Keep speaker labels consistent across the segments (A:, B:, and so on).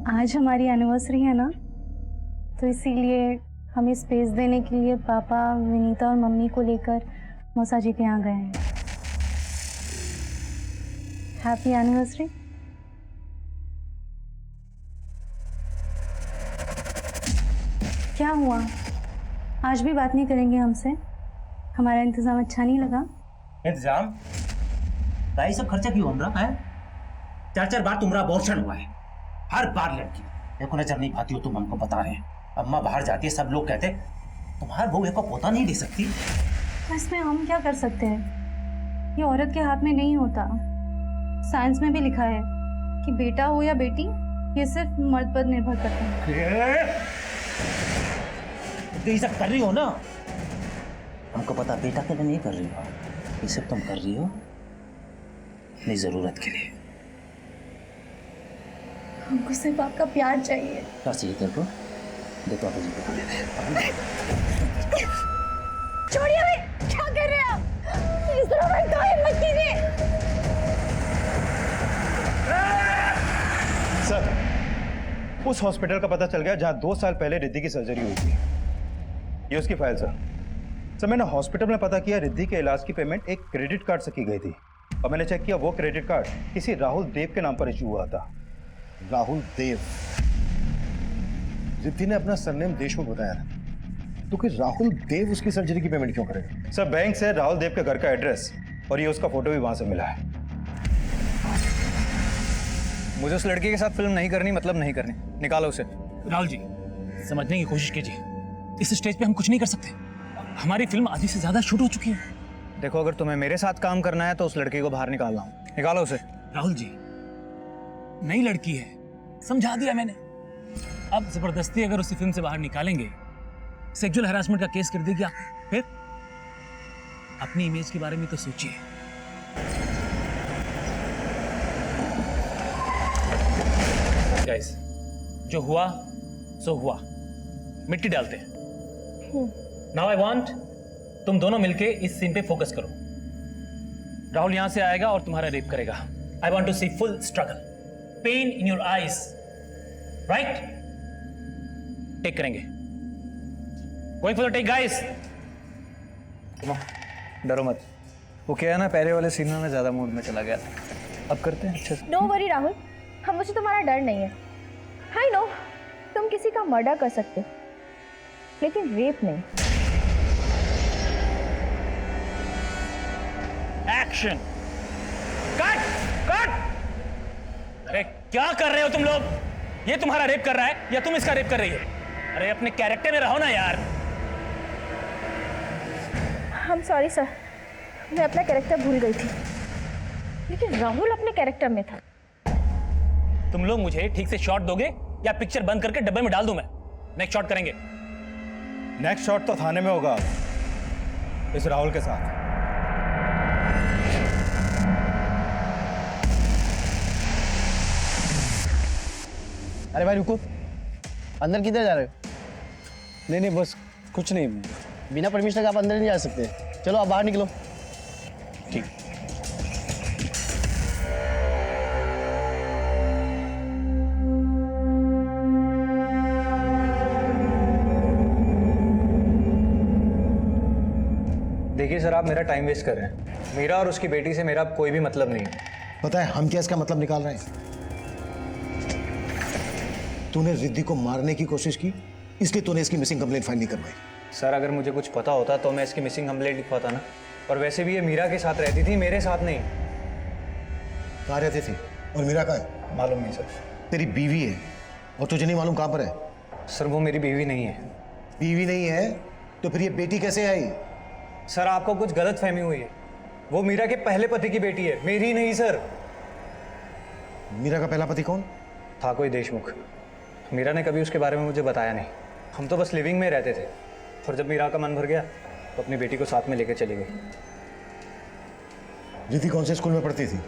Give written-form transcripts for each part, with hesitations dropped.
A: आज हमारी एनिवर्सरी है ना, तो इसीलिए हमें स्पेस देने के लिए पापा, विनीता और मम्मी को लेकर मौसा जी के यहाँ गए हैं। Happy anniversary. क्या हुआ? आज भी बात नहीं करेंगे हमसे? हमारा इंतजाम अच्छा नहीं लगा?
B: इंतजाम? ताई सब खर्चा क्यों हो रहा है? 4-4 बार तुम्हारा अबॉर्शन हुआ है। हर बार लड़की देखो नजर नहीं पाती हो, तुम हमको बता रहे हैं। अम्मा बाहर जाती है, सब लोग कहते तुम्हारी बहू को पोता नहीं दे सकती।
A: तो इसमें हम क्या कर सकते हैं? ये औरत के हाथ में नहीं होता। साइंस में भी लिखा है कि बेटा हो या बेटी, ये सिर्फ मर्द पर निर्भर करता है।
B: तो ये सब कर रही हो ना, हमको पता बेटा के लिए नहीं कर रही हो, ये सब तुम कर रही हो अपनी जरूरत के लिए।
A: हमको सिर्फ आपका प्यार चाहिए।
B: क्या चाहिए तेरे को? देखो आप जी को ले ले।
A: छोड़िए भाई, क्या कर रहे हैं आप? इस तरह भाई गायब मत कीजिए।
C: सर, उस हॉस्पिटल का पता चल गया जहां 2 साल पहले रिद्धि की सर्जरी हुई थी। ये उसकी फाइल सर। सर मैंने हॉस्पिटल में पता किया, रिद्धि के इलाज की पेमेंट एक क्रेडिट कार्ड से की गई थी और मैंने चेक किया वो क्रेडिट कार्ड किसी राहुल देव के नाम पर इशू हुआ था।
D: राहुल देव? रिद्धि ने अपना सरनेम देशमुख बताया था, तो कि राहुल देव उसकी सर्जरी की पेमेंट क्यों करेगा?
C: सर बैंक से राहुल देव के घर का एड्रेस और ये उसका फोटो भी वहां से मिला है।
E: मुझे उस लड़की के साथ फिल्म नहीं करनी, मतलब नहीं करनी। निकालो उसे।
F: राहुल जी, समझने की कोशिश कीजिए। इस स्टेज पे हम कुछ नहीं कर सकते। हमारी फिल्म आधी से ज्यादा शूट हो चुकी है।
E: देखो, अगर तुम्हें मेरे साथ काम करना है तो उस लड़की को बाहर निकालना हूँ। निकालो उसे।
F: राहुल जी, नई लड़की है, समझा दिया मैंने। अब जबरदस्ती अगर उसी फिल्म से बाहर निकालेंगे, सेक्सुअल हैरासमेंट का केस कर देगी आप। फिर अपनी इमेज के बारे में तो सोचिए। गाइस, जो हुआ सो हुआ, मिट्टी डालते हैं। नाउ आई वांट तुम दोनों मिलके इस सीन पे फोकस करो। राहुल यहां से आएगा और तुम्हारा रेप करेगा। I want to see full struggle, pain in your eyes, right? Take करेंगे। Going for the take guys.
E: डरो मत। वो क्या है ना, पहले वाले सीन में मैं ज्यादा मूड में चला गया था। अब करते हैं अच्छे से।
G: डोंट वरी राहुल, हम मुझे तुम्हारा डर नहीं है। आई नो तुम किसी का मर्डर कर सकते हो, लेकिन रेप नहीं।
F: Action, cut cut. अरे क्या कर रहे हो तुम लोग? ये तुम्हारा रेप कर रहा है या तुम इसका रेप कर रही हो? अरे अपने कैरेक्टर में रहो ना यार।
G: हम सॉरी सर, मैं अपना कैरेक्टर भूल गई थी, लेकिन राहुल अपने कैरेक्टर में था।
F: तुम लोग मुझे ठीक से शॉट दोगे या पिक्चर बंद करके डब्बे में डाल दूं मैं? नेक्स्ट शॉट करेंगे।
C: नेक्स्ट शॉट तो थाने में होगा इस राहुल के साथ।
D: अरे भाई रुको, अंदर किधर जा रहे हो?
E: नहीं बस कुछ नहीं।
D: बिना परमिशन के आप अंदर नहीं जा सकते। चलो आप बाहर निकलो।
F: ठीक।
E: देखिए सर, आप मेरा टाइम वेस्ट कर रहे हैं। मीरा और उसकी बेटी से मेरा कोई भी मतलब नहीं है।
D: पता है हम क्या इसका मतलब निकाल रहे हैं? तूने रिद्धि को मारने की कोशिश की, इसलिए तूने इसकी मिसिंग कंप्लेंट फाइल नहीं करवाई।
E: सर, अगर मुझे कुछ पता होता तो मैं इसकी मिसिंग कंप्लेंट लिखवाता ना। और वैसे भी ये मीरा के साथ रहती थी, मेरे साथ नहीं।
D: कहाँ रहती थी और मीरा कहाँ है?
E: मालूम नहीं सर।
D: तेरी बीवी है और तुझे नहीं मालूम कहाँ पर है?
E: सर, वो मेरी बीवी नहीं है।
D: बीवी नहीं है तो फिर ये बेटी कैसे आई?
E: सर, आपको कुछ गलत फहमी हुई है। वो मीरा के पहले पति की बेटी है, मेरी नहीं सर।
D: मीरा का पहला पति कौन
E: था? कोई देशमुख। मीरा ने कभी उसके बारे में मुझे बताया नहीं। हम तो बस लिविंग में रहते थे, और जब मीरा का मन भर गया तो अपनी बेटी को साथ में लेकर चली गई।
D: रिद्धि कौन से स्कूल में पढ़ती थी?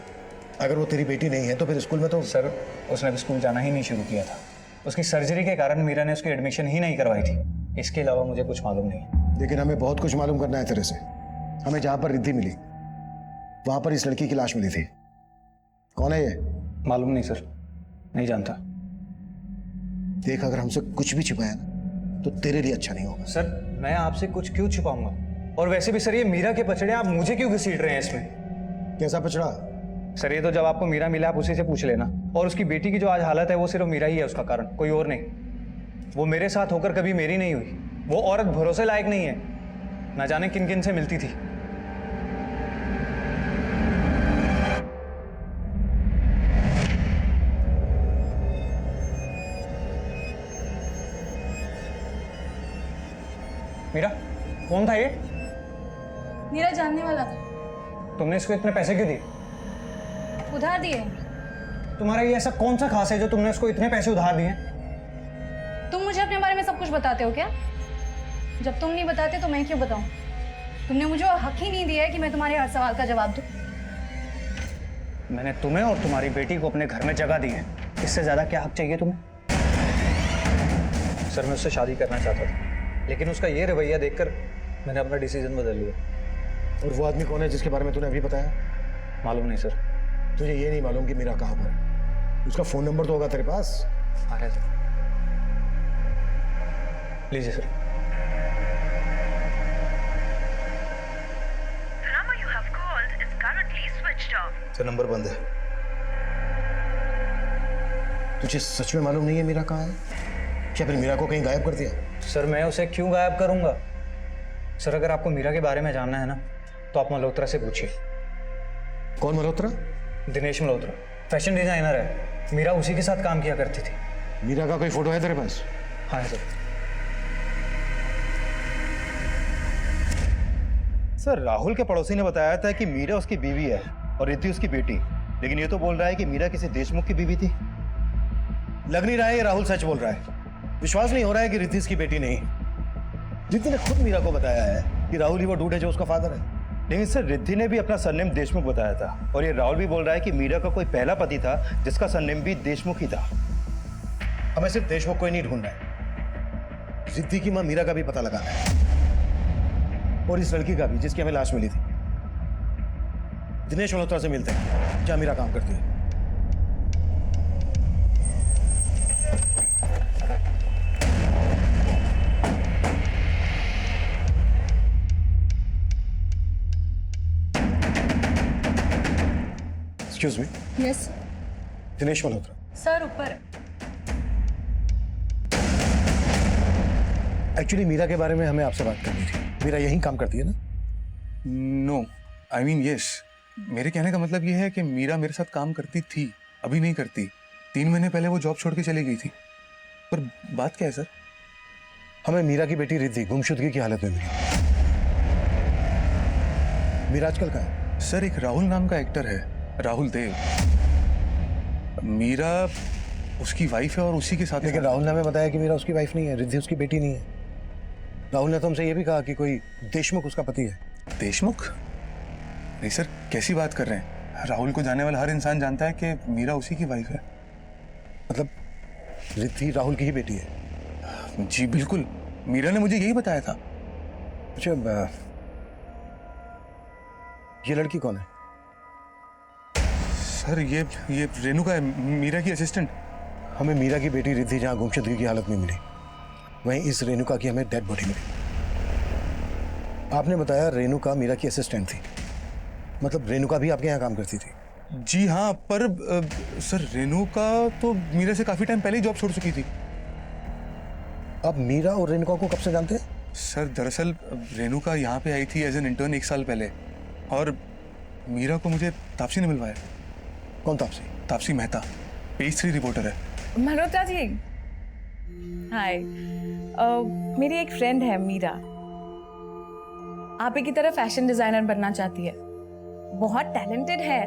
D: अगर वो तेरी बेटी नहीं है तो फिर स्कूल में तो...
E: सर, उसने अभी स्कूल जाना ही नहीं शुरू किया था। उसकी सर्जरी के कारण मीरा ने उसकी एडमिशन ही नहीं करवाई थी। इसके अलावा मुझे कुछ मालूम नहीं।
D: लेकिन हमें बहुत कुछ मालूम करना है तेरे से। हमें जहाँ पर रिद्धि मिली वहाँ पर इस लड़की की लाश मिली थी। कौन है ये?
E: मालूम नहीं सर, नहीं जानता।
D: देख, अगर हमसे कुछ भी छिपाया ना तो तेरे लिए अच्छा नहीं होगा।
E: सर मैं आपसे कुछ क्यों छुपाऊंगा? और वैसे भी सर ये मीरा के पचड़े आप मुझे क्यों घसीट रहे हैं इसमें?
D: कैसा पचड़ा?
E: सर ये तो जब आपको मीरा मिला आप उसी से पूछ लेना। और उसकी बेटी की जो आज हालत है वो सिर्फ मीरा ही है उसका कारण, कोई और नहीं। वो मेरे साथ होकर कभी मेरी नहीं हुई। वो औरत भरोसे लायक नहीं है, ना जाने किन किन से मिलती थी। मीरा, कौन था ये?
A: मेरा जानने वाला था।
E: तुमने इसको इतने पैसे क्यों दिए?
A: उधार दिए।
E: तुम्हारा ये ऐसा कौन सा खास है जो तुमने उसको इतने पैसे उधार दिए?
A: तुम मुझे अपने बारे में सब कुछ बताते हो क्या? जब तुम नहीं बताते तो मैं क्यों बताऊं? तुमने मुझे वो हक ही नहीं दिया है कि मैं तुम्हारे हर सवाल का जवाब दूं।
E: मैंने तुम्हें और तुम्हारी बेटी को अपने घर में जगह दी है, इससे ज्यादा क्या हक चाहिए तुम्हें? सर मैं उससे शादी करना चाहता था, लेकिन उसका ये रवैया देखकर मैंने अपना डिसीजन बदल लिया।
D: और वो आदमी कौन है जिसके बारे में तूने अभी बताया?
E: मालूम नहीं सर।
D: तुझे ये नहीं मालूम कि मीरा कहाँ पर है? उसका फोन नंबर तो होगा तेरे पास?
E: आ रहे सर, लीजिए sir.
H: number you have called is currently switched off.
D: तो नंबर बंद है। तुझे सच में मालूम नहीं है मीरा कहाँ है? क्या फिर मीरा को कहीं गायब कर दिया?
E: सर मैं उसे क्यों गायब करूंगा? सर अगर आपको मीरा के बारे में जानना है ना तो आप मल्होत्रा से पूछिए।
D: कौन मल्होत्रा?
E: दिनेश मल्होत्रा, फैशन डिजाइनर है। मीरा उसी के साथ काम किया करती थी।
D: मीरा का कोई फोटो है तेरे पास?
E: हाँ सर।
C: सर राहुल के पड़ोसी ने बताया था कि मीरा उसकी बीवी है और रिद्धि उसकी बेटी, लेकिन ये तो बोल रहा है कि मीरा किसी देशमुख की बीवी थी।
D: लग नहीं रहा है ये राहुल सच बोल रहा है। विश्वास नहीं हो रहा है कि रिद्धि इसकी बेटी नहीं। रिद्धि ने खुद मीरा को बताया है कि राहुल ही वो डूड है जो उसका फादर है।
C: लेकिन सर रिद्धि ने भी अपना सरनेम देशमुख बताया था, और ये राहुल भी बोल रहा है कि मीरा का कोई पहला पति था जिसका सरनेम भी देशमुख ही था।
D: हमें सिर्फ देशमुख को ही नहीं ढूंढना है, रिद्धि की मां मीरा का भी पता लगाना है, और इस लड़की का भी जिसकी हमें लाश मिली थी। दिनेश मल्होत्रा से मिलते हैं जहां मीरा काम करती है। Excuse me.
A: Yes
D: Dinesh Malhotra.
A: Sir, ऊपर।
D: एक्चुअली मीरा के बारे में हमें आपसे बात करनी थी। मीरा यहीं काम करती है ना?
I: No, I mean yes. मेरे कहने का मतलब ये है कि मीरा मेरे साथ काम करती थी, अभी नहीं करती। 3 महीने पहले वो जॉब छोड़ के चली गई थी। पर बात क्या है सर?
D: हमें मीरा की बेटी रिद्धि गुमशुदगी की हालत में मिली। मीरा आजकल कहाँ है?
I: सर एक राहुल नाम का एक्टर है, राहुल देव। मीरा उसकी वाइफ है और उसी के साथ।
D: लेकिन राहुल ने हमें बताया कि मीरा उसकी वाइफ नहीं है, रिद्धि उसकी बेटी नहीं है। राहुल ने तो हमसे ये भी कहा कि कोई देशमुख उसका पति है।
I: देशमुख? नहीं सर, कैसी बात कर रहे हैं? राहुल को जाने वाला हर इंसान जानता है कि मीरा उसी की वाइफ है।
D: मतलब रिद्धि राहुल की ही बेटी है?
I: जी बिल्कुल, मीरा ने मुझे यही बताया था।
D: अच्छा, ये लड़की कौन है?
I: सर ये रेणुका है, मीरा की असिस्टेंट।
D: हमें मीरा की बेटी रिद्धि जहाँ गुमशुदगी की हालत में मिली, वहीं इस रेणुका की हमें डेड बॉडी मिली। आपने बताया रेणुका मीरा की असिस्टेंट थी, मतलब रेणुका भी आपके यहाँ काम करती थी?
I: जी हाँ, पर सर रेणुका तो मीरा से काफी टाइम पहले ही जॉब छोड़ चुकी थी।
D: आप मीरा और रेणुका को कब से जानते हैं?
I: सर दरअसल रेणुका यहाँ पे आई थी एज एन इंटर्न 1 साल पहले, और मीरा को मुझे तापसी ने मिलवाया।
D: कौन तापसी?
I: तापसी मेहता, पेज 3 रिपोर्टर है।
J: मल्होत्रा जी, हाय। मेरी एक फ्रेंड है मीरा, आप ही की तरह फैशन डिजाइनर बनना चाहती है। बहुत टैलेंटेड है,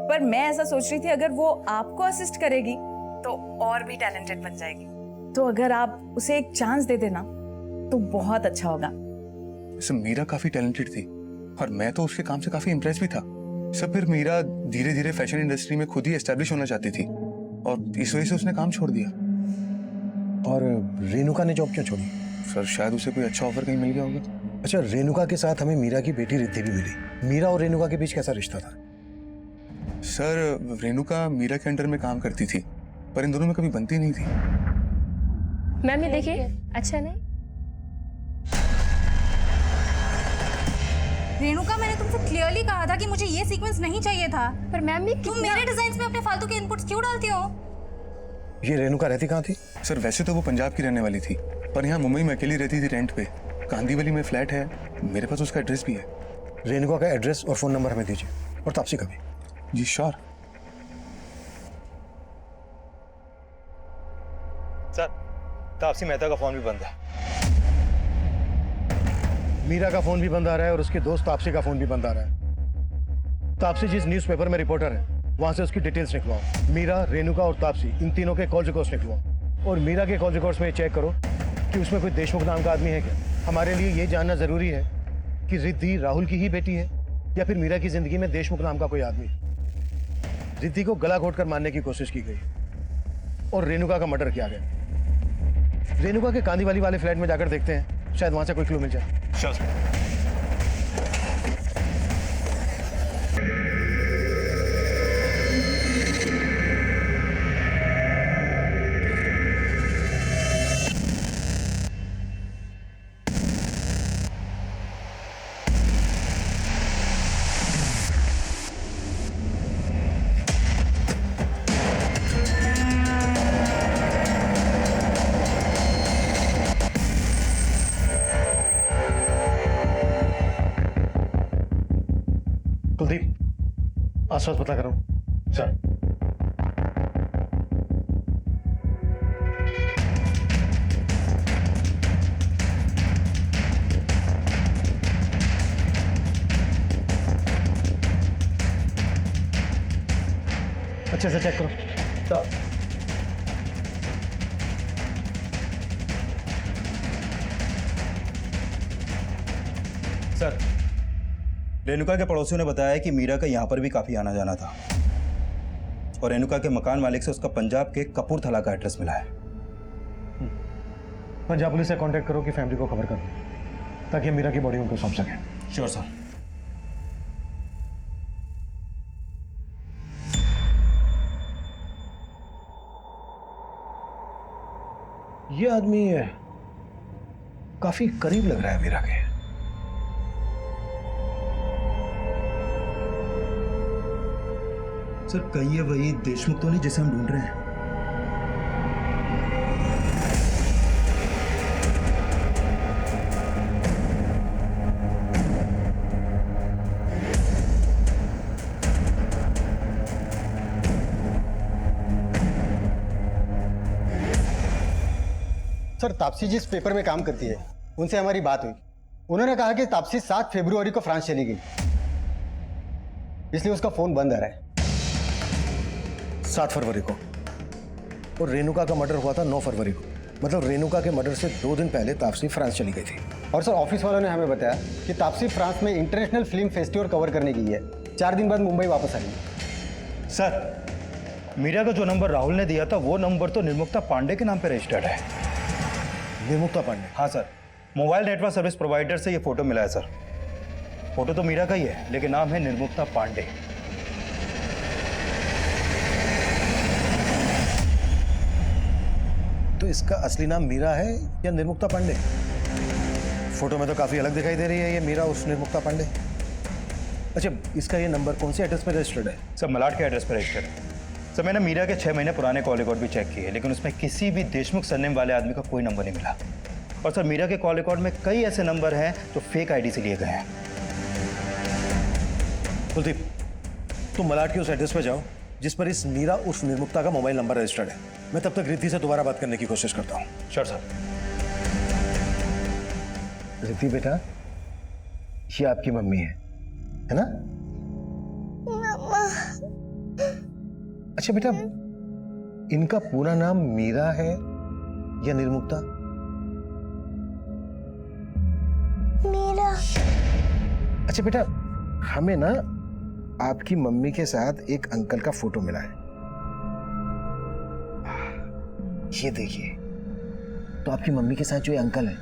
J: पर मैं ऐसा सोच रही थी अगर वो आपको असिस्ट करेगी तो और भी टैलेंटेड बन जाएगी। तो अगर आप उसे एक चांस दे देना तो बहुत अच्छा होगा।
I: सर मीरा काफी टैलेंटेड थी और मैं तो उसके काम से काफी इम्प्रेस भी था। सब फिर मीरा धीरे धीरे फैशन इंडस्ट्री में खुद ही एस्टेब्लिश होना चाहती थी और इस वजह से उसने काम छोड़ दिया।
D: और रेणुका ने जॉब क्यों छोड़ी?
I: सर शायद उसे कोई अच्छा ऑफर कहीं मिल गया होगा।
D: अच्छा, रेणुका के साथ हमें मीरा की बेटी रिद्धि भी मिली। मीरा और रेणुका के बीच कैसा रिश्ता था?
I: सर रेणुका मीरा के अंडर में काम करती थी, पर इन दोनों में कभी बनती नहीं थी।
K: मैम ये देखिए, अच्छा नहीं?
A: रेणुका, मैंने तुमसे क्लियरली कहा था कि मुझे ये सीक्वेंस नहीं चाहिए था।
K: पर मैम ये
A: तुम मेरे डिजाइन में अपने फालतू के इनपुट्स क्यों डालती हो?
D: ये रेणुका रहती कहाँ थी?
I: सर वैसे तो वो पंजाब की रहने वाली थी, पर यहाँ मुंबई में अकेली रहती थी रेंट पे। कांदीवली में फ्लैट है, मेरे पास उसका एड्रेस भी है।
D: रेणुका का एड्रेस और फोन नंबर हमें दीजिए, और तापसी का भी।
I: जी श्योर।
C: सर, तापसी मेहता का फोन भी बंद है।
D: मीरा का फोन भी बंद आ रहा है और उसके दोस्त तापसी का फोन भी बंद आ रहा है। तापसी जिस न्यूज़पेपर में रिपोर्टर है, वहां से उसकी डिटेल्स निकलवाओ। मीरा, रेणुका और तापसी, इन तीनों के कॉल रिकॉर्ड्स निकलवाओ। और मीरा के कॉल रिकॉर्ड्स में चेक करो कि उसमें कोई देशमुख नाम का आदमी है क्या। हमारे लिए ये जानना जरूरी है कि रिद्धि राहुल की ही बेटी है या फिर मीरा की जिंदगी में देशमुख नाम का कोई आदमी। रिद्धि को गला घोट कर मारने की कोशिश की गई और रेणुका का मर्डर किया गया। रेणुका के कांदीवाली वाले फ्लैट में जाकर देखते हैं, शायद वहां से कोई क्लू मिल जाए। कुलदीप, आसपास पता करो। सर। अच्छे से चेक करो।
C: सर, रेणुका के पड़ोसियों ने बताया कि मीरा का यहाँ पर भी काफी आना जाना था और रेणुका के मकान मालिक से उसका पंजाब के कपूरथला का एड्रेस मिला है।
D: पंजाब पुलिस से कांटेक्ट करो कि फैमिली को खबर कर दो ताकि मीरा की बॉडी उनको सौंप सकें।
C: Sure sir.
D: ये आदमी काफी करीब लग रहा है मीरा के।
C: सर, कहीं ये वही देशमुख तो नहीं जिसे हम ढूंढ रहे हैं?
L: सर, तापसी जिस पेपर में काम करती है उनसे हमारी बात हुई। उन्होंने कहा कि तापसी 7 फरवरी को फ्रांस चली गई, इसलिए उसका फोन बंद आ रहा है।
D: 7 फरवरी को, और रेणुका का मर्डर हुआ था 9 फरवरी को। मतलब रेणुका के मर्डर से 2 दिन पहले तापसी फ्रांस चली गई थी।
L: और सर, ऑफिस वालों ने हमें बताया कि तापसी फ्रांस में इंटरनेशनल फिल्म फेस्टिवल कवर करने गई है। 4 दिन बाद मुंबई वापस आएगी।
C: सर, मीरा का जो नंबर राहुल ने दिया था वो नंबर तो निर्मुक्ता पांडे के नाम पे रजिस्टर्ड है।
D: निर्मुक्ता पांडे?
C: हाँ sir, mobile network service provider से ये फोटो मिला है सर। फोटो तो मीरा का ही है लेकिन नाम है निर्मुक्ता पांडे।
D: तो इसका असली नाम मीरा है या निर्मुक्ता पांडे? फोटो में तो काफी अलग दिखाई दे रही है ये मीरा उस निर्मुक्ता पांडे। अच्छा, इसका ये नंबर कौन से एड्रेस पे रजिस्टर्ड है?
C: सर, मलाड के एड्रेस पर रजिस्टर्ड है। सर, मैंने मीरा के 6 महीने पुराने कॉल रिकॉर्ड भी चेक किए लेकिन उसमें किसी भी देशमुख सरनेम वाले आदमी का कोई नंबर नहीं मिला। और सर, मीरा के कॉल रिकॉर्ड में कई ऐसे नंबर हैं जो फेक आईडी से लिए गए हैं।
D: कुलदीप, तुम मलाड के उस एड्रेस पे जाओ जिस पर इस मीरा उर्फ निर्मुक्ता का मोबाइल नंबर रजिस्टर्ड है। मैं तब तक रिद्धि से दोबारा बात करने की कोशिश करता हूँ।
C: Sure sir.
D: रिद्धि बेटा, ये आपकी मम्मी है ना? अच्छा बेटा, इनका पूरा नाम मीरा है या निर्मुक्ता?
M: मीरा।
D: अच्छा बेटा, हमें ना आपकी मम्मी के साथ एक अंकल का फोटो मिला है। ये देखिए, तो आपकी मम्मी के साथ जो ये अंकल है,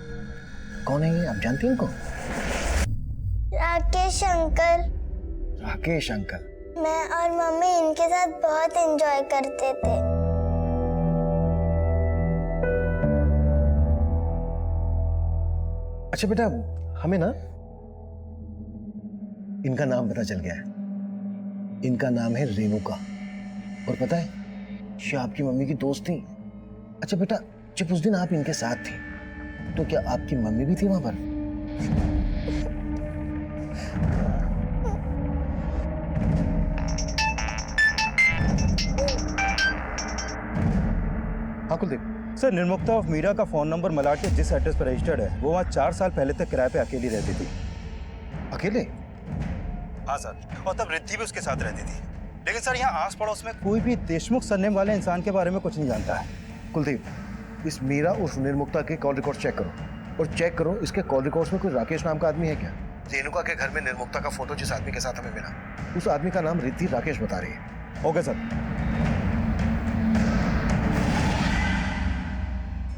D: कौन है ये? आप जानती हैं इनको?
M: राकेश अंकल।
D: राकेश अंकल?
M: मैं और मम्मी इनके साथ बहुत एंजॉय करते थे।
D: अच्छा बेटा, हमें ना इनका नाम पता चल गया है। इनका नाम है रेणुका। और पता है, ये आपकी मम्मी की दोस्त थी। अच्छा बेटा, जब उस दिन आप इनके साथ थी तो क्या आपकी मम्मी भी थी वहां पर?
C: हाँ कुलदीप सर, निर्मुक्ता ऑफ मीरा का फोन नंबर मलाड के जिस एड्रेस पर रजिस्टर्ड है, वो वहाँ 4 साल पहले तक किराए पे अकेली रहती थी।
D: अकेले?
C: हाँ सर, और तब रिद्धि भी उसके साथ रहती थी। लेकिन सर, यहाँ आस पड़ोस में कोई भी देशमुख सरनेम वाले इंसान के बारे में कुछ नहीं जानता है।
D: कुलदीप, इस मीरा उर्फ निर्मुक्ता के कॉल रिकॉर्ड चेक करो, और चेक करो इसके कॉल रिकॉर्ड्स में कोई राकेश नाम का आदमी है क्या? रेणुका के घर में निर्मुक्ता का फोटो जिस आदमी के साथ हमें मिला, उस आदमी का नाम रिद्धि राकेश बता रही है।
C: Okay sir.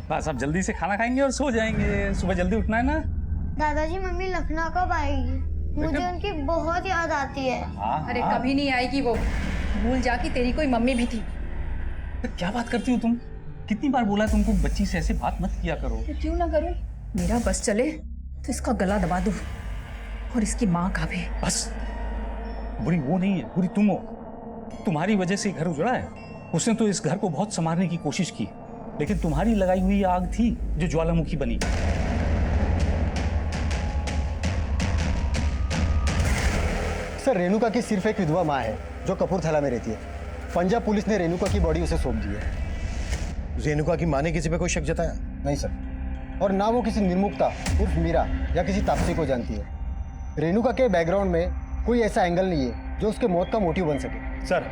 F: बस अब जल्दी से खाना खाएंगे और सो जाएंगे, सुबह जल्दी उठना है ना।
M: दादाजी, मम्मी लखनऊ कब आएगी? मुझे उनकी बहुत याद आती है।
J: अरे कभी नहीं आएगी वो, भूल जा कि तेरी कोई मम्मी भी थी।
F: तो क्या बात करती हो तुम? कितनी बार बोला तुमको बच्ची से ऐसे बात मत किया करो।
J: तो क्यों ना करूं? मेरा बस चले तो इसका गला दबा दूं और इसकी माँ का भी।
F: बस, बुरी वो नहीं है, बुरी तुम हो। तुम्हारी वजह से घर उजड़ा है। उसने तो इस घर को बहुत संवारने की कोशिश की, लेकिन तुम्हारी लगाई हुई आग थी जो ज्वालामुखी बनी।
L: सर, रेणुका की सिर्फ एक विधवा माँ है जो कपूरथला में रहती है। पंजाब पुलिस ने रेणुका की बॉडी उसे सौंप दी है।
D: रेणुका की माँ ने किसी पे कोई शक जताया?
L: नहीं सर, और ना वो किसी निर्मुक्ता उर्फ मीरा या किसी तापसी को जानती है। रेणुका के बैकग्राउंड में कोई ऐसा एंगल नहीं है जो उसके मौत का मोटिव बन सके।
C: सर,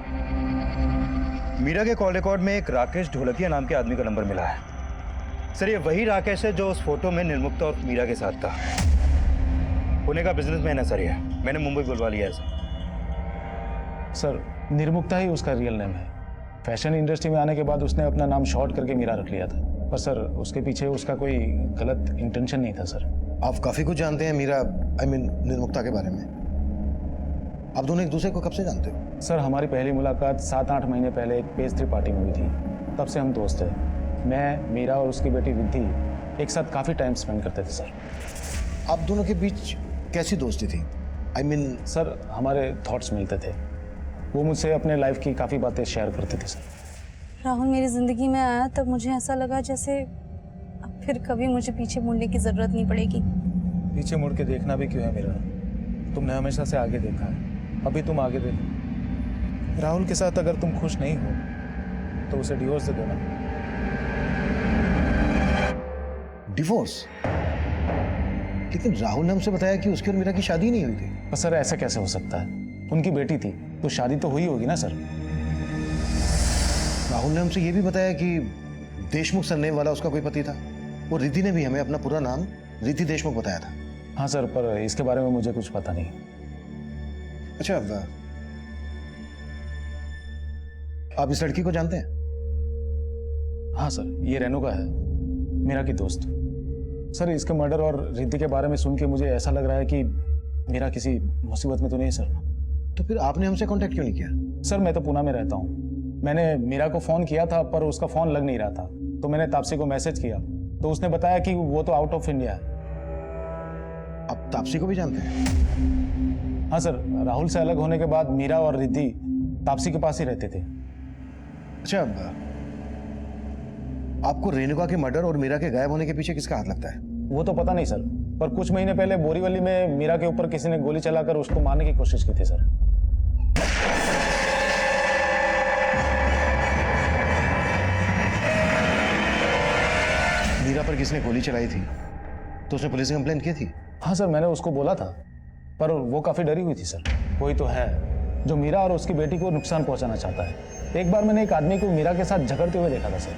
C: मीरा के कॉल रिकॉर्ड में एक राकेश ढोलकिया नाम के आदमी का नंबर मिला है। सर, ये वही राकेश है जो उस फोटो में निर्मुक्ता और मीरा के साथ था। पुणे का बिजनेसमैन है सर ये। मैंने मुंबई बुलवा लिया है
E: सर, निर्मुक्ता ही उसका रियल नेम है। फैशन इंडस्ट्री में आने के बाद उसने अपना नाम शॉर्ट करके मीरा रख लिया था, पर सर उसके पीछे उसका कोई गलत इंटेंशन नहीं था सर।
D: आप काफी कुछ जानते हैं मीरा, निर्मुक्ता के बारे में। आप दोनों एक दूसरे को कब से जानते हो?
E: सर, हमारी पहली मुलाकात 7-8 महीने पहले एक पेस्ट्री पार्टी में हुई थी। तब से हम दोस्त हैं। मैं, मीरा और उसकी बेटी रिद्धि एक साथ काफ़ी टाइम स्पेंड करते थे सर।
D: आप दोनों के बीच कैसी दोस्ती थी?
E: सर, हमारे थॉट्स मिलते थे। वो मुझसे अपने लाइफ की काफ़ी बातें शेयर करते थे सर।
A: राहुल मेरी ज़िंदगी में आया तब मुझे ऐसा लगा जैसे अब फिर कभी मुझे पीछे मुड़ने की ज़रूरत नहीं पड़ेगी।
E: पीछे मुड़ के देखना भी क्यों है मेरा? तुमने हमेशा से आगे देखा है, अभी तुम आगे देखो। राहुल के साथ अगर तुम खुश नहीं हो तो उसे डिवोर्स दे देना।
D: डिवोर्स? लेकिन राहुल ने हमसे बताया कि उसकी और मीरा की शादी नहीं हुई थी।
E: पर सर, ऐसा कैसे हो सकता है? उनकी बेटी थी तो शादी तो हुई होगी ना सर।
D: राहुल ने हमसे ये भी बताया कि देशमुख सरनेम वाला उसका कोई पति था। और रिद्धि ने भी हमें अपना पूरा नाम रिद्धि देशमुख बताया था।
E: हाँ सर, पर इसके बारे में मुझे कुछ पता नहीं।
D: अच्छा, आप इस लड़की को जानते हैं?
E: हाँ सर, ये रेणुका है, मेरा की दोस्त। सर, इसके मर्डर और रिद्धि के बारे में सुन के मुझे ऐसा लग रहा है कि मेरा किसी मुसीबत में तो नहीं है सर।
D: तो फिर आपने हमसे कांटेक्ट क्यों नहीं किया?
E: सर, मैं तो पुणे में रहता हूँ। मैंने मीरा को फ़ोन किया था पर उसका फ़ोन लग नहीं रहा था, तो मैंने तापसी को मैसेज किया तो उसने बताया कि वो तो आउट ऑफ इंडिया है।
D: आप तापसी को भी जानते हैं?
E: हाँ सर, राहुल से अलग होने के बाद मीरा और रिद्धि तापसी के पास ही रहते थे।
D: अच्छा, आपको रेणुका के मर्डर और मीरा के गायब होने के पीछे किसका हाथ लगता है?
E: वो तो पता नहीं सर, पर कुछ महीने पहले बोरीवली में मीरा के ऊपर किसी ने गोली चलाकर उसको मारने की कोशिश की थी सर।
D: मीरा पर किसने गोली चलाई थी तो उसने पुलिस में कंप्लेंट की थी?
E: हाँ सर, मैंने उसको बोला था, पर वो काफी डरी हुई थी सर। कोई तो है जो मीरा और उसकी बेटी को नुकसान पहुंचाना चाहता है। एक बार मैंने एक आदमी को मीरा के साथ झगड़ते हुए देखा था सर।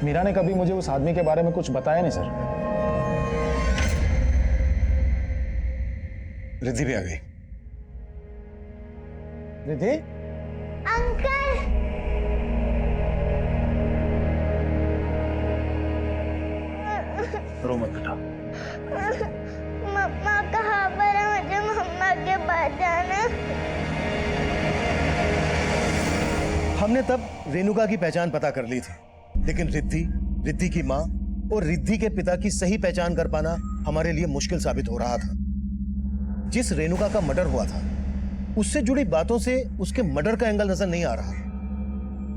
E: मीरा ने कभी मुझे उस आदमी के बारे में कुछ बताया नहीं सर।
D: रिद्धि भी आ गई।
E: रिद्धि?
M: अंकल,
F: रो मत बेटा।
M: मम्मा कहाँ पर है? मुझे मम्मा के पास जाना।
D: हमने तब रेणुका की पहचान पता कर ली थी, लेकिन रिद्धि की माँ और रिद्धि के पिता की सही पहचान कर पाना हमारे लिए मुश्किल साबित हो रहा था। जिस रेणुका का मर्डर हुआ था उससे जुड़ी बातों से उसके मर्डर का एंगल नजर नहीं आ रहा,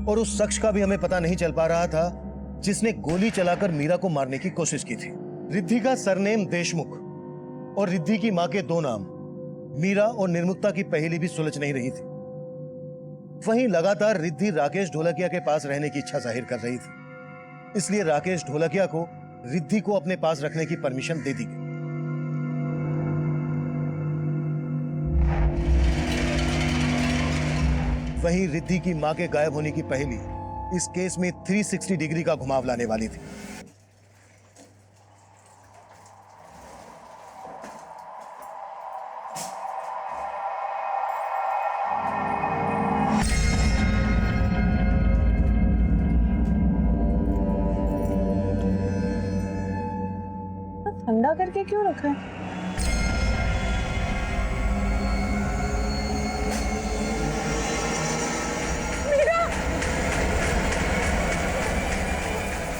D: और उस शख्स का भी हमें पता नहीं चल पा रहा था जिसने गोली चलाकर मीरा को मारने की कोशिश की थी। रिद्धि का सरनेम देशमुख और रिद्धि की मां के दो नाम, मीरा और निर्मुक्ता की पहेली भी सुलझ नहीं रही थी। वहीं लगातार रिद्धि राकेश ढोलकिया के पास रहने की इच्छा जाहिर कर रही थी, इसलिए राकेश ढोलकिया को रिद्धि को अपने पास रखने की परमिशन दे दी गई। वहीं रिद्धि की मां के गायब होने की पहेली इस केस में 360 डिग्री का घुमाव लाने वाली थी।
J: ठंडा करके क्यों रखा है?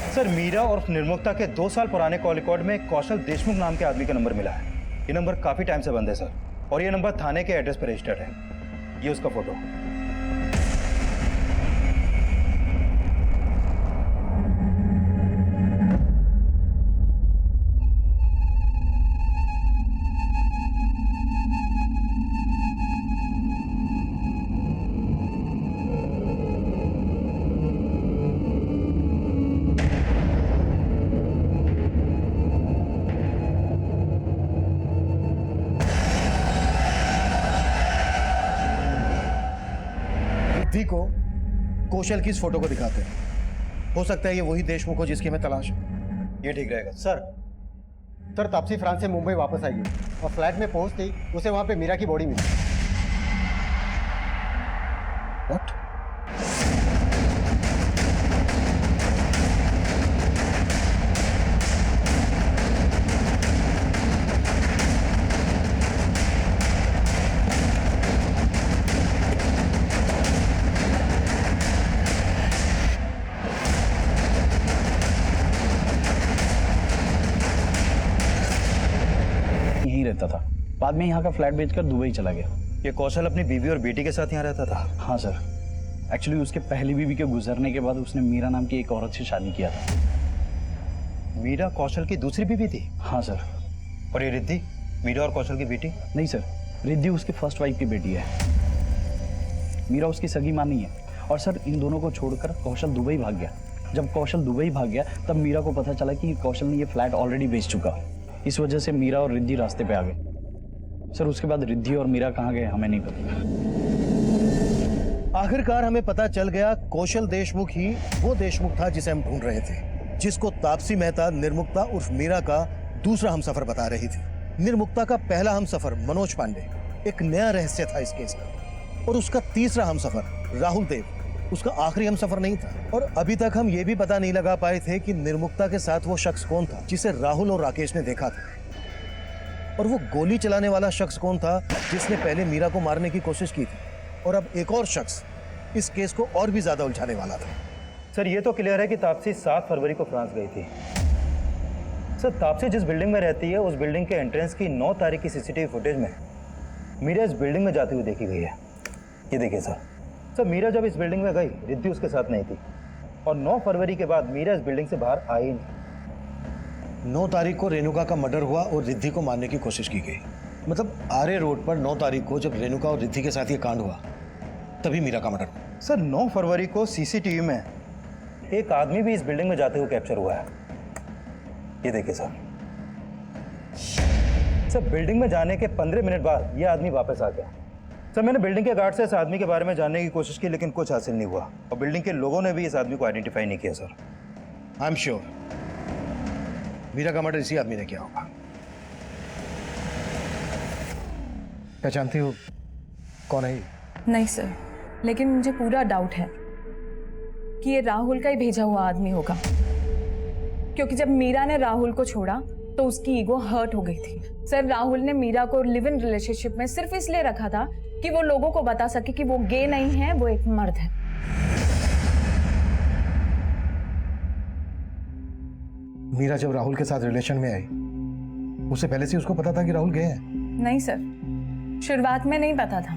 C: सर, मीरा और निर्मुक्ता के 2 साल पुराने कॉल रिकॉर्ड में कौशल देशमुख नाम के आदमी का नंबर मिला है। ये नंबर काफी टाइम से बंद है सर, और ये नंबर थाने के एड्रेस पर रजिस्टर्ड है। ये उसका फोटो।
D: रिद्धि को कौशल की इस फोटो को दिखाते हैं। हो सकता है ये वही देशमुख हो जिसकी हमें तलाश है।
C: ये ठीक रहेगा।
L: सर तापसी फ्रांस से मुंबई वापस आई है और फ्लैट में पहुंचते ही उसे वहां पे मीरा की बॉडी मिली।
D: What?
N: यहीं रहता था, बाद में यहाँ का फ्लैट बेचकर दुबई चला गया।
C: ये कौशल अपनी बीवी और बेटी के साथ यहाँ रहता था?
N: हाँ सर, एक्चुअली उसके पहली बीवी के गुजरने के बाद उसने मीरा नाम की एक औरत से शादी किया था।
C: मीरा कौशल की दूसरी बीवी थी?
N: हाँ सर।
C: और ये रिद्धि मीरा और कौशल की बेटी?
N: नहीं सर, रिद्धि उसकी फर्स्ट वाइफ की बेटी है, मीरा उसकी सगी मां नहीं है। और सर, इन दोनों को छोड़कर कौशल दुबई भाग गया। जब कौशल दुबई भाग गया तब मीरा को पता चला कि कौशल ने ये फ्लैट ऑलरेडी बेच चुका। इस वजह से मीरा और रिद्धि रास्ते पे आ गए। सर, उसके बाद रिद्धि और मीरा कहाँ गए हमें नहीं पता।
D: आखिरकार हमें पता चल गया कौशल देशमुख ही वो देशमुख था जिसे हम ढूंढ रहे थे, जिसको तापसी मेहता निर्मुक्ता उर्फ मीरा का दूसरा हमसफर बता रही थी। निर्मुक्ता का पहला हमसफर मनोज पांडे एक नया रहस्य था इस केस का, और उसका तीसरा हमसफर राहुल देव उसका आखिरी हमसफर नहीं था। और अभी तक हम ये भी पता नहीं लगा पाए थे कि निर्मुक्ता के साथ वो शख्स कौन था जिसे राहुल और राकेश ने देखा था, और वो गोली चलाने वाला शख्स कौन था जिसने पहले मीरा को मारने की कोशिश की थी। और अब एक और शख्स इस केस को और भी ज्यादा उलझाने वाला था।
C: सर, ये तो क्लियर है कि तापसी 7 फरवरी को फ्रांस गई थी। सर, तापसी जिस बिल्डिंग में रहती है उस बिल्डिंग के एंट्रेंस की 9 तारीख की सीसीटीवी फुटेज में मीरा इस बिल्डिंग में जाती हुई देखी गई है। ये देखिए सर, मीरा जब इस बिल्डिंग में गई रिद्धि उसके साथ नहीं थी, और 9 फरवरी के बाद मीरा इस बिल्डिंग से बाहर आई ही नहीं।
D: 9 तारीख को रेणुका का मर्डर हुआ और रिद्धि को मारने की कोशिश की गई। मतलब आर्य रोड पर 9 तारीख को जब रेणुका और रिद्धि के साथ ये कांड हुआ तभी मीरा का मर्डर हुआ।
C: सर, 9 फरवरी को सीसीटीवी में एक आदमी भी इस बिल्डिंग में जाते हुए कैप्चर हुआ है। ये देखिए सर, बिल्डिंग में जाने के 15 मिनट बाद ये आदमी वापस आ गया। सर, मैंने बिल्डिंग के गार्ड से इस आदमी के बारे में जानने की कोशिश की, लेकिन कुछ हासिल नहीं हुआ, और बिल्डिंग के लोगों ने भी इस आदमी को आइडेंटिफाई नहीं किया। Sir,
D: I am sure Meera का मर्डर इसी आदमी ने किया होगा। पहचानती हो कौन है ये?
J: नहीं सर, लेकिन मुझे पूरा डाउट है कि ये राहुल का ही भेजा हुआ आदमी होगा, क्योंकि जब मीरा ने राहुल को छोड़ा तो उसकी ईगो हर्ट हो गई थी। सर, राहुल ने मीरा को लिव इन रिलेशनशिप में सिर्फ इसलिए रखा था कि वो लोगों को बता सके कि वो गे नहीं है, वो एक मर्द है।
D: मीरा जब राहुल के साथ रिलेशन में आई उससे पहले से उसको पता था कि राहुल गए हैं?
J: नहीं सर, शुरुआत में नहीं पता था,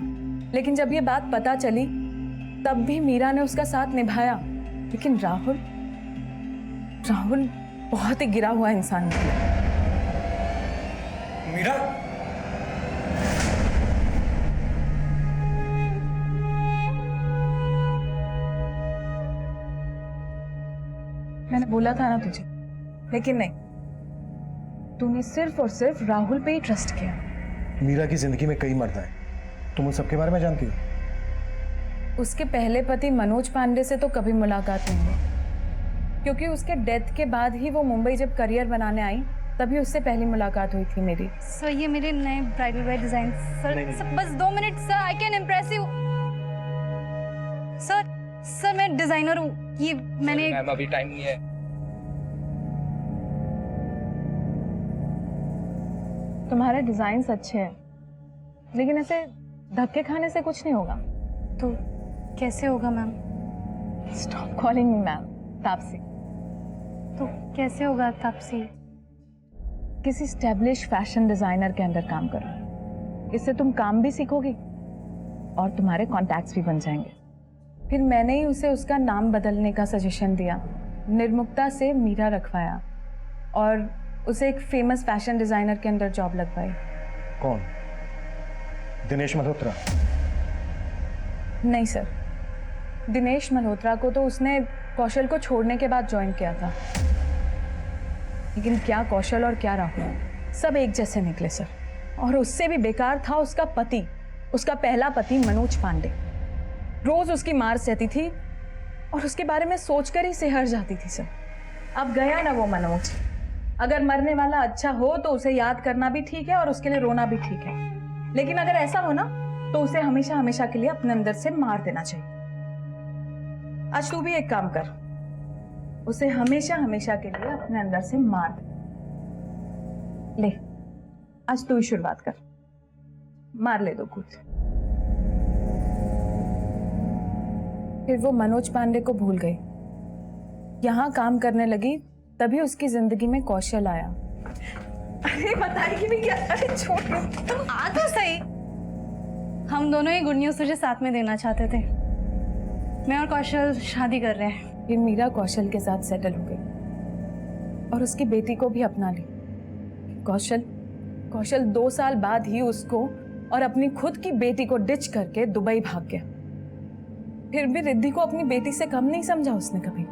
J: लेकिन जब ये बात पता चली तब भी मीरा ने उसका साथ निभाया। लेकिन राहुल बहुत ही गिरा हुआ इंसान निकला।
E: मीरा,
J: मैंने बोला था ना तुझे, लेकिन नहीं, तूने सिर्फ और सिर्फ राहुल पे ही ट्रस्ट किया।
D: मीरा की जिंदगी में कई मर्द हैं, तुम उन सबके बारे में जानती हो?
J: उसके पहले पति मनोज पांडे से तो कभी मुलाकात नहीं हुई, क्योंकि उसके डेथ के बाद ही वो मुंबई जब करियर बनाने आई तभी उससे पहली मुलाकात हुई थी मेरी।
A: सर ये मेरे नए ब्राइडल वेयर डिजाइन। सर बस 2 minute sir, I can impress you. Sir मैं डिजाइनर हूँ, ये मैंने
E: अभी टाइम नहीं है।
J: तुम्हारे डिजाइन अच्छे हैं, लेकिन ऐसे धक्के खाने से कुछ नहीं होगा।
A: तो कैसे होगा ma'am?
J: Stop calling me ma'am, Taapsee.
A: तो कैसे होगा तापसी?
J: किसी स्टैब्लिश फैशन डिजाइनर के अंडर काम करो, इससे तुम काम भी सीखोगी और तुम्हारे कॉन्टैक्ट्स भी बन जाएंगे। फिर मैंने ही उसे उसका नाम बदलने का सजेशन दिया, निर्मुक्ता से मीरा रखवाया और उसे एक फेमस फैशन डिजाइनर के अंदर जॉब लगवाई।
D: कौन? दिनेश मल्होत्रा?
J: नहीं सर, दिनेश मल्होत्रा को तो उसने कौशल को छोड़ने के बाद ज्वाइन किया था, लेकिन क्या कौशल और क्या राहुल, सब एक जैसे निकले सर। और उससे भी बेकार था उसका पति, उसका पहला पति मनोज पांडे। रोज उसकी मार सहती थी और उसके बारे में सोचकर ही सिहर जाती थी सर। अब गया ना वो मनोज, अगर मरने वाला अच्छा हो तो उसे याद करना भी ठीक है और उसके लिए रोना भी ठीक है, लेकिन अगर ऐसा हो ना तो उसे हमेशा हमेशा के लिए अपने अंदर से मार देना चाहिए। आज तू भी एक काम कर, उसे हमेशा हमेशा के लिए अपने अंदर से मार दे। ले, आज तू ही शुरुआत कर, मार ले दो कुछ। फिर वो मनोज पांडे को भूल गई, यहां काम करने लगी, तभी उसकी जिंदगी में कौशल आया। अरे बताएगी भी क्या? अरे छोड़,
A: तुम आ तो सही। हम दोनों ही गुड न्यूज तुझे साथ में देना चाहते थे। मैं और कौशल शादी कर रहे हैं।
J: फिर मीरा कौशल के साथ सेटल हो गई और उसकी बेटी को भी अपना ली। कौशल 2 साल बाद ही उसको और अपनी खुद की बेटी को डिच करके दुबई भाग गया। फिर भी रिद्धि को अपनी बेटी से कम नहीं समझा उसने कभी।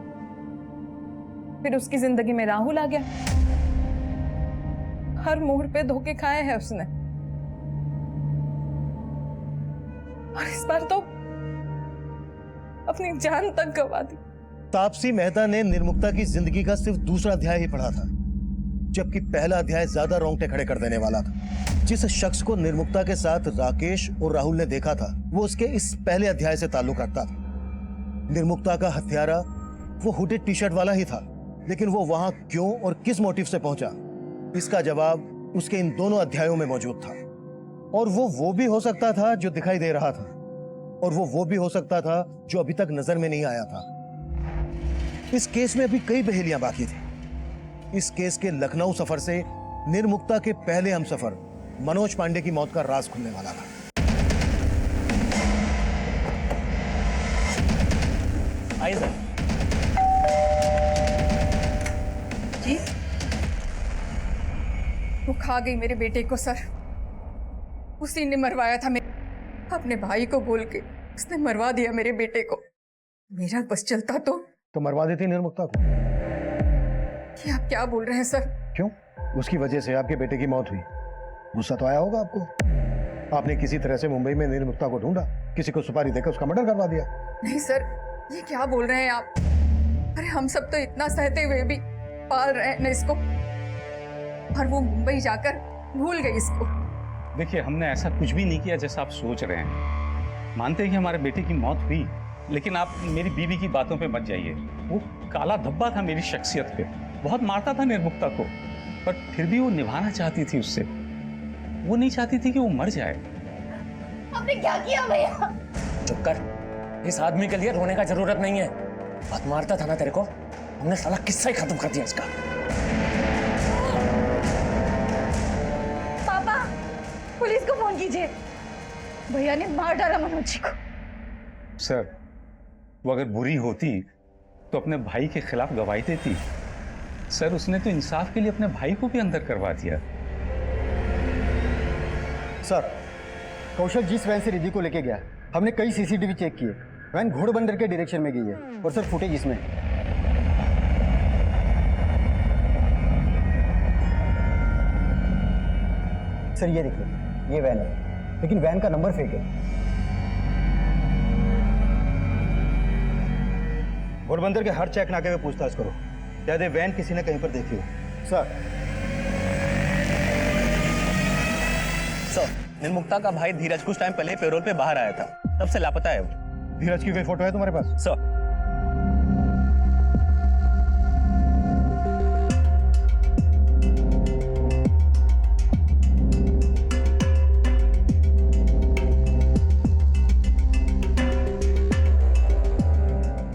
J: फिर उसकी जिंदगी में राहुल आ गया, हर मोड़ पे धोखे खाए हैं उसने, और इस बार तो अपनी जान तक गंवा दी।
D: तापसी मेहता ने निर्मुक्ता की जिंदगी का सिर्फ दूसरा अध्याय ही पढ़ा था, जबकि पहला अध्याय ज्यादा रोंगटे खड़े कर देने वाला था। जिस शख्स को निर्मुक्ता के साथ राकेश और राहुल ने देखा था, वो उसके इस पहले अध्याय से ताल्लुक रखता था। निर्मुक्ता का हत्यारा वो हुडेड टी शर्ट वाला ही था, लेकिन वो वहां क्यों और किस मोटिव से पहुंचा, इसका जवाब उसके इन दोनों अध्यायों में मौजूद था। और वो भी हो सकता था जो दिखाई दे रहा था, और वो भी हो सकता था जो अभी तक नजर में नहीं आया था। इस केस में अभी कई पहेलियां बाकी थी। इस केस के लखनऊ सफर से निर्मुक्ता के पहले हमसफर मनोज पांडे की मौत का राज खुलने वाला था।
F: आइए सर।
J: जी, वो खा गई मेरे बेटे को सर। उसी ने मरवाया था अपने भाई को बोल के उसने मरवा दिया मेरे बेटे को। मेरा बस चलता तो
D: मरवा देती निर्मुक्ता को।
J: ये आप क्या बोल रहे हैं सर?
D: क्यों? उसकी वजह से आपके बेटे की मौत हुई, गुस्सा तो आया होगा आपको। आपने किसी तरह से मुंबई में निर्मुक्ता को ढूंढा, किसी को सुपारी देकर उसका मर्डर करवा दिया।
J: नहीं सर, ये क्या बोल रहे हैं आप? अरे हम सब तो इतना सहते हुए भी पाल रहे हैं इसको, और वो मुंबई जाकर भूल गई इसको।
O: देखिए, हमने ऐसा कुछ भी नहीं किया जैसा आप सोच रहे हैं। मानते हैं कि हमारे बेटे की मौत हुई, लेकिन आप मेरी बीवी की बातों पे मत जाइए। वो काला धब्बा था मेरी शख्सियत पे, बहुत मारता था निर्मुक्ता को, पर फिर भी वो निभाना चाहती थी उससे। वो नहीं चाहती थी कि वो मर जाए।
M: आपने क्या किया भैया?
F: चुप कर, इस आदमी के लिए रोने का जरूरत नहीं है। बहुत मारता था ना तेरे को, हमने साला किस्सा ही खत्म कर दिया इसका।
J: पुलिस को फोन कीजिए। भैया ने मार डाला मनोज जी को।
O: सर, वो अगर बुरी होती तो अपने भाई के खिलाफ गवाही देती। सर, उसने तो इंसाफ के लिए अपने भाई को भी अंदर करवा दिया।
L: सर, कौशल जिस वैन से रिद्धि को लेके गया, हमने कई सीसीटीवी चेक किए। वैन घोड़बंदर के डायरेक्शन में गई है और सर फुटेज इसमें है। सर ये देखिए, ये वैन है, लेकिन वैन का नंबर फेक है।
C: घोड़बंदर के हर चेक नाके पे पूछताछ करो, शायद ये वैन किसी ने कहीं पर देखी हो।
L: सर
N: निर्मुक्ता का भाई धीरज कुछ टाइम पहले पेरोल पे बाहर आया था, तब से लापता है वो।
C: धीरज की कोई फोटो है तुम्हारे पास?
N: सर,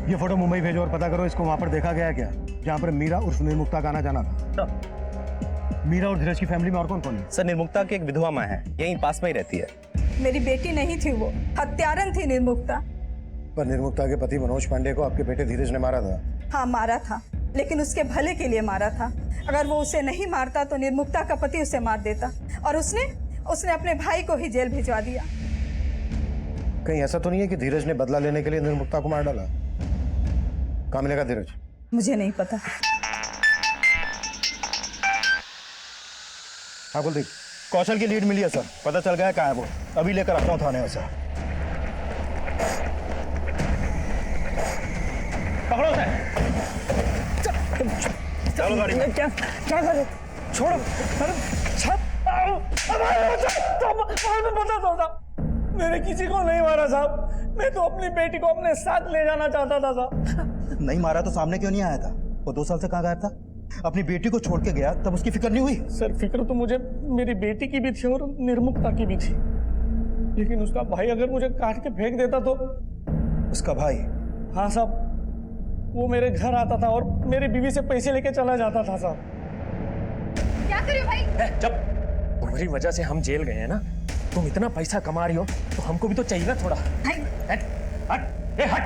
D: ये फोटो मुंबई भेजो और पता करो इसको वहां पर देखा गया है क्या, जहां पर मीरा उर्फ निर्मुक्ता का आना जाना था। मीरा और धीरज की फैमिली में और कौन कौन है?
N: सर, निर्मुक्ता की एक विधवा माँ है, यहीं पास में ही रहती है।
J: मेरी बेटी नहीं थी वो, हत्यारन थी निर्मुक्ता।
D: पर निर्मुक्ता के पति मनोज पांडे को आपके बेटे धीरज ने मारा था।
J: हाँ, मारा था, लेकिन उसके भले के लिए मारा था। अगर वो उसे नहीं मारता तो निर्मुक्ता का पति उसे मार देता, और उसने अपने भाई को ही जेल भिजवा दिया।
D: कहीं ऐसा तो नहीं है कि धीरज ने बदला लेने के लिए निर्मुक्ता को मार डाला? कहाँ मिलेगा धीरज?
J: मुझे नहीं पता।
C: हाँ कुलदीप, कौशल की लीड मिली है सर, पता चल गया है कहाँ है वो। अभी लेकर आता हूँ थाने में सर। पकड़ो उसे। चलो गाड़ी में।
J: क्या कर रहे? छोड़ो।
E: बता दो, मैंने किसी को नहीं मारा साहब। मैं तो अपनी बेटी को अपने साथ ले जाना चाहता था साहब।
C: नहीं मारा तो सामने क्यों नहीं आया था? वो 2 साल से कहाँ गायब था? अपनी बेटी को छोड़ के गया, तब उसकी फिक्र नहीं हुई?
E: सर, फिक्र तो मुझे मेरी बेटी की भी थी और निर्मुक्ता की भी थी, लेकिन उसका भाई अगर मुझे काट के फेंक देता तो।
C: उसका भाई?
E: हाँ साहब, वो मेरे घर आता था और मेरी बीवी से पैसे लेके चला जाता था साहब।
F: क्या करे भाई? जब तुम्हारी वजह से हम जेल गए हैं ना, तुम इतना पैसा कमा रही हो तो हमको भी तो चाहिए ना थोड़ा। हट हट ए हट।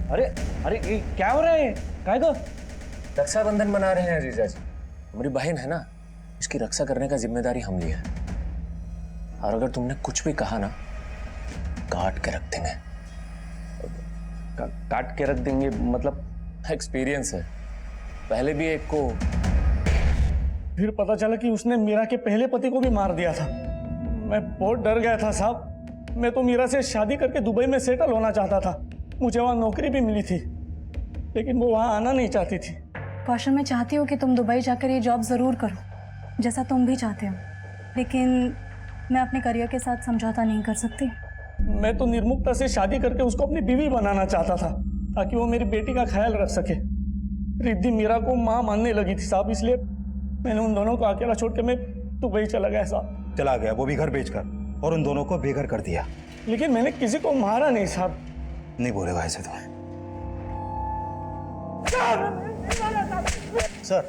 N: अरे ये क्या हो रहा है? काय को?
F: रक्षाबंधन मना रहे हैं जीजा जी। हमारी बहन है ना, इसकी रक्षा करने का जिम्मेदारी हम लिया है, और अगर तुमने कुछ भी कहा ना, काट के रख देंगे।
N: काट के रख देंगे मतलब?
F: एक्सपीरियंस है, पहले भी एक को।
E: फिर पता चला कि उसने मीरा के पहले पति को भी मार दिया था। मैं बहुत डर गया था साहब। मैं तो मीरा से शादी करके दुबई में सेटल होना चाहता था। मुझे वहाँ नौकरी भी मिली थी, लेकिन वो वहाँ आना नहीं चाहती थी।
A: कौशल, मैं चाहती हूँ कि तुम दुबई जाकर ये जॉब ज़रूर करो, जैसा तुम भी चाहते हो, लेकिन मैं अपने करियर के साथ समझौता नहीं कर सकती।
E: मैं तो निर्मुक्ता से शादी करके उसको अपनी बीवी बनाना चाहता था, ताकि वो मेरी बेटी का ख्याल रख सके। रिद्धि मीरा को माँ मानने लगी थी साहब, इसलिए मैंने उन दोनों को अकेला छोड़ के मैं दुबई चला गया साहब।
C: चला गया, वो भी घर बेचकर, और उन दोनों को बेघर कर दिया।
E: लेकिन मैंने किसी को मारा नहीं साहब।
C: नहीं बोलेगा ऐसे तुम्हें।
L: सर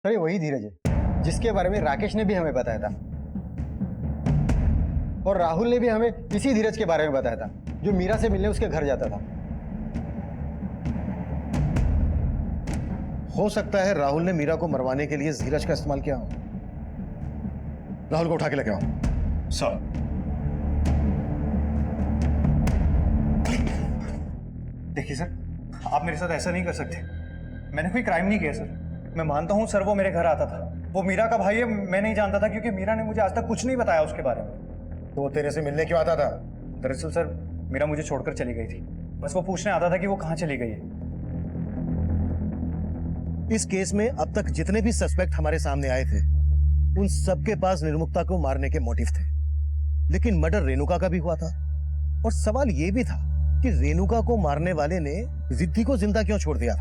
L: ये वही धीरज है जिसके बारे में राकेश ने भी हमें बताया था, और राहुल ने भी हमें इसी धीरज के बारे में बताया था, जो मीरा से मिलने उसके घर जाता था।
D: हो सकता है राहुल ने मीरा को मरवाने के लिए धीरज का इस्तेमाल किया हो। राहुल को उठा के लेके आओ।
C: सर, देखिए सर, आप मेरे साथ ऐसा नहीं कर सकते। मैंने कोई क्राइम नहीं किया सर। मैं मानता हूँ सर, वो मेरे घर आता था, वो मीरा का भाई है। मैं नहीं जानता था क्योंकि मीरा ने मुझे आज तक कुछ नहीं बताया उसके बारे में।
D: तो वो तेरे से मिलने क्यों आता था?
C: दरअसल सर, मीरा मुझे छोड़कर चली गई थी, बस वो पूछने आता था कि वो कहाँ चली गई है।
D: इस केस में अब तक जितने भी सस्पेक्ट हमारे सामने आए थे, उन सबके पास निर्मुक्ता को मारने के मोटिव थे, लेकिन मर्डर रेणुका का भी हुआ था। और सवाल यह भी था कि रेणुका को मारने वाले ने रिद्धि को जिंदा क्यों छोड़ दिया?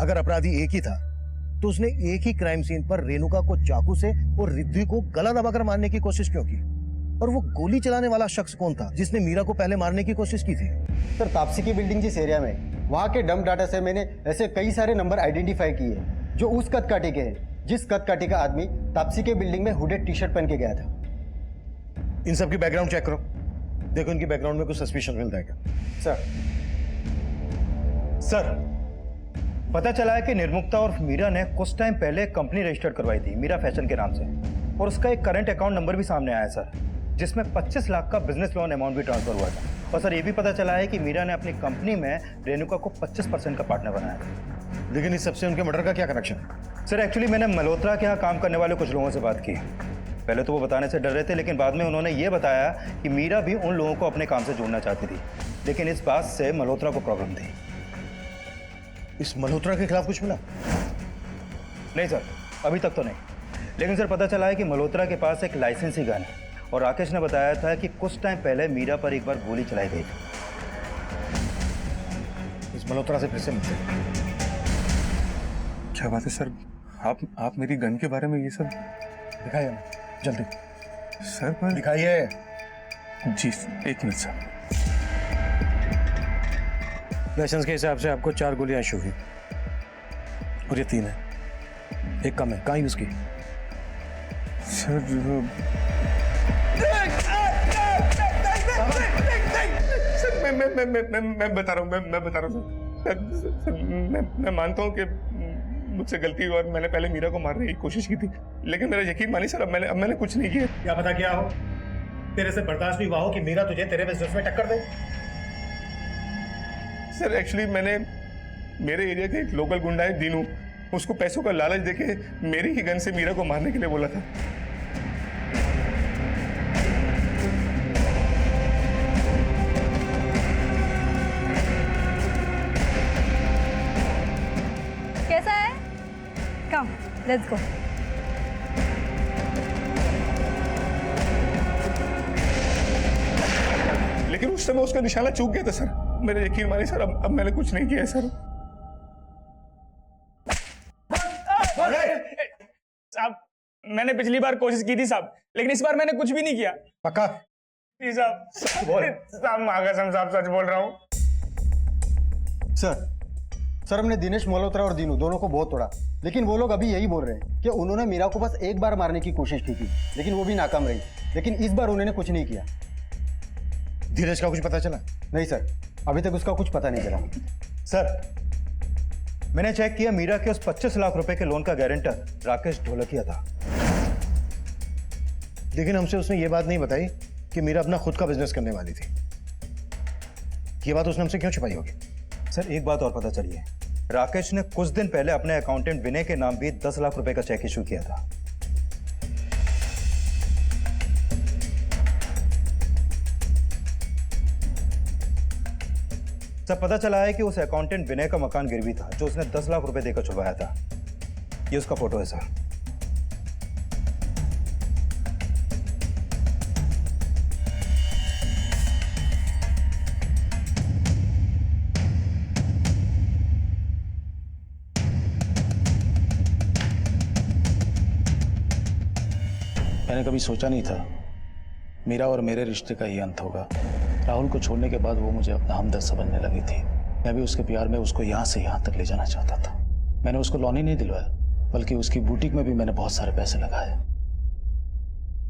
D: अगर अपराधी एक ही था तो उसने एक ही क्राइम सीन पर रेणुका को चाकू से और रिद्धि को गला दबाकर मारने की कोशिश क्यों की? और वो गोली चलाने वाला शख्स कौन था जिसने मीरा को पहले मारने की कोशिश की थी?
L: सर, तापसी की बिल्डिंग जिस एरिया में, वहाँ के डंप डाटा से मैंने ऐसे कई सारे नंबर आइडेंटिफाई किए जो उस कद काटे के हैं, जिस कद काठी का आदमी तापसी के बिल्डिंग में हुडेड टी शर्ट पहन के गया था।
D: इन सब की बैकग्राउंड चेक करो, देखो इनकी बैकग्राउंड में कुछ सस्पिशन मिलता है क्या?
C: सर, पता चला है कि निर्मुक्ता और मीरा ने कुछ टाइम पहले एक कंपनी रजिस्टर करवाई थी मीरा फैशन के नाम से, और उसका एक करंट अकाउंट नंबर भी सामने आया सर, जिसमें 25 लाख का बिजनेस लोन अमाउंट भी ट्रांसफर हुआ था। और सर ये भी पता चला है कि मीरा ने अपनी कंपनी में रेणुका को 25% का पार्टनर बनाया था।
D: लेकिन इस सबसे उनके मर्डर का क्या कनेक्शन?
C: सर एक्चुअली मैंने मल्होत्रा के यहाँ काम करने वाले कुछ लोगों से बात की। पहले तो वो बताने से डर रहे थे, लेकिन बाद में उन्होंने ये बताया कि मीरा भी उन लोगों को अपने काम से जोड़ना चाहती थी, लेकिन इस बात से मल्होत्रा को प्रॉब्लम थी।
D: इस मल्होत्रा के खिलाफ कुछ मिला?
C: नहीं सर, अभी तक तो नहीं, लेकिन सर पता चला है कि मल्होत्रा के पास एक लाइसेंसी गन है, और राकेश ने बताया था कि कुछ टाइम पहले मीरा पर एक बार गोली चलाई गई थी।
D: इस मल्होत्रा से फिर से मिलते।
I: क्या बात है सर, आप मेरी गन के बारे में ये सब
D: दिखाइए हमें जल्दी।
I: सर पर
D: दिखाइए।
I: जी एक मिनट सर।
D: लाइसेंस के हिसाब से आपको 4 गोलियां इशू हुई और ये 3 है, एक कम है। कहाँ यूज की?
I: सर मैं बता रहा हूँ, मैं बता रहा हूँ सर, मैं मानता हूँ कि मुझसे गलती हुई और मैंने पहले मीरा को मारने की कोशिश की थी, लेकिन मेरा यकीन मानिए सर, अब मैंने कुछ नहीं किया।
B: क्या पता क्या हो, तेरे से बर्दाश्त नहीं हुआ हो कि मीरा तुझे तेरे बिजनेस में टक्कर दे।
I: सर एक्चुअली मैंने मेरे एरिया का एक लोकल गुंडा है दीनू, उसको पैसों का लालच देके मेरी ही गन से मीरा को मारने के लिए बोला था।
A: कैसा है? कम, लेट्स गो।
I: लेकिन उस समय उसका निशाना चूक गया था सर, मेरे यकीन मानिए सर, अब मैंने कुछ नहीं किया सर।
E: साहब मैंने पिछली बार कोशिश की थी साहब, लेकिन इस बार मैंने कुछ भी नहीं किया।
D: पक्का?
E: जी साहब। बोल साहब, मागसम साहब सच बोल रहा हूँ।
L: सर हमने दिनेश मल्होत्रा और दीनू दोनों को बहुत तोड़ा, लेकिन वो लोग अभी यही बोल रहे हैं कि उन्होंने मीरा को बस एक बार मारने की कोशिश की थी, लेकिन वो भी नाकाम रही। लेकिन इस बार उन्होंने कुछ नहीं किया।
D: धीरज का कुछ पता चला?
L: नहीं सर, अभी तक उसका कुछ पता नहीं चला।
C: सर मैंने चेक किया, मीरा के उस 25 लाख रुपए के लोन का गारंटर राकेश ढोलकिया था।
D: लेकिन हमसे उसने ये बात नहीं बताई कि मीरा अपना खुद का बिजनेस करने वाली थी। ये बात उसने हमसे क्यों छुपाई होगी?
C: सर एक बात और पता चली है, राकेश ने कुछ दिन पहले अपने अकाउंटेंट विनय के नाम भी 10 लाख रुपए का चेक इशू किया था। सर पता चला है कि उस अकाउंटेंट विनय का मकान गिरवी था, जो उसने 10 लाख रुपए देकर छुपाया था। ये उसका फोटो है सर।
N: मैंने कभी सोचा नहीं था मेरा और मेरे रिश्ते का ये अंत होगा। राहुल को छोड़ने के बाद वो मुझे अपना हमदर्द समझने लगी थी। मैं भी उसके प्यार में उसको यहाँ से यहाँ तक ले जाना चाहता था। मैंने उसको लोन ही नहीं दिलवाया, बल्कि उसकी बुटीक में भी मैंने बहुत सारे पैसे लगाए,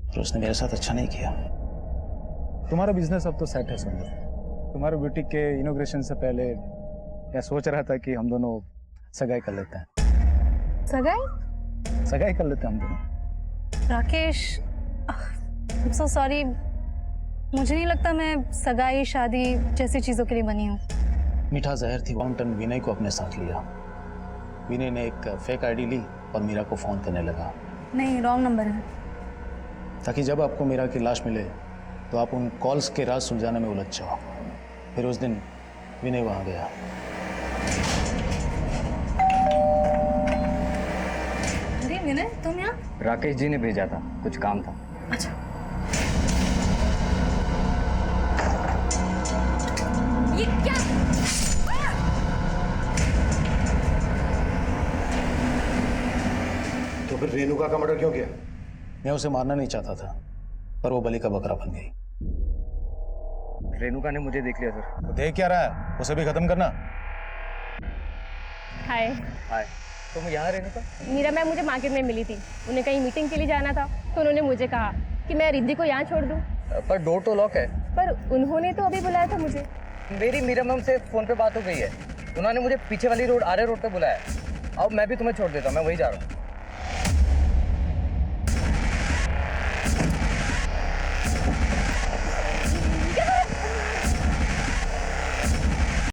N: और उसने मेरे साथ अच्छा नहीं किया।
E: तुम्हारा बिजनेस अब तो सेट है सुंदर। तुम्हारे बुटीक के इनॉग्रेशन से पहले मैं सोच रहा था कि हम दोनों सगाई कर लेते हैं। सगाई कर लेते हैं हम दोनों।
A: राकेश, I'm so sorry, मुझे नहीं लगता मैं सगाई शादी जैसी चीज़ों के लिए बनी हूँ।
N: मीठा जहर थी। अकाउंटेंट विनय को अपने साथ लिया। विनय ने एक फेक आईडी ली और मीरा को फ़ोन करने लगा।
A: नहीं, रॉन्ग नंबर है।
N: ताकि जब आपको मीरा की लाश मिले तो आप उन कॉल्स के राज सुलझाने में उलझ जाओ। फिर उस दिन विनय वहाँ गया।
A: अरे विनय, तुम यहाँ?
E: राकेश जी ने भेजा था, कुछ काम था।
A: अच्छा। ये क्या?
D: तो फिर रेणुका का मर्डर क्यों किया?
N: मैं उसे मारना नहीं चाहता था, पर वो बलि का बकरा बन गई।
E: रेणुका ने मुझे देख लिया सर।
C: तो देख क्या रहा है, उसे भी खत्म करना।
G: हाय।
E: हाय। तुम यहाँ रेणुका?
K: मीरा मैम मुझे मार्केट में मिली थी, उन्हें कहीं मीटिंग के लिए जाना था, तो उन्होंने मुझे कहा कि मैं रिद्धि को यहाँ छोड़ दूँ।
E: पर डोर तो लॉक है।
K: पर उन्होंने तो अभी बुलाया था मुझे।
E: मेरी मीरा मैम से फोन पे बात हो गई है, उन्होंने मुझे पीछे वाली रोड आर्य रोड पे बुलाया। अब मैं भी तुम्हें छोड़ देता हूँ, मैं वही जा रहा हूँ।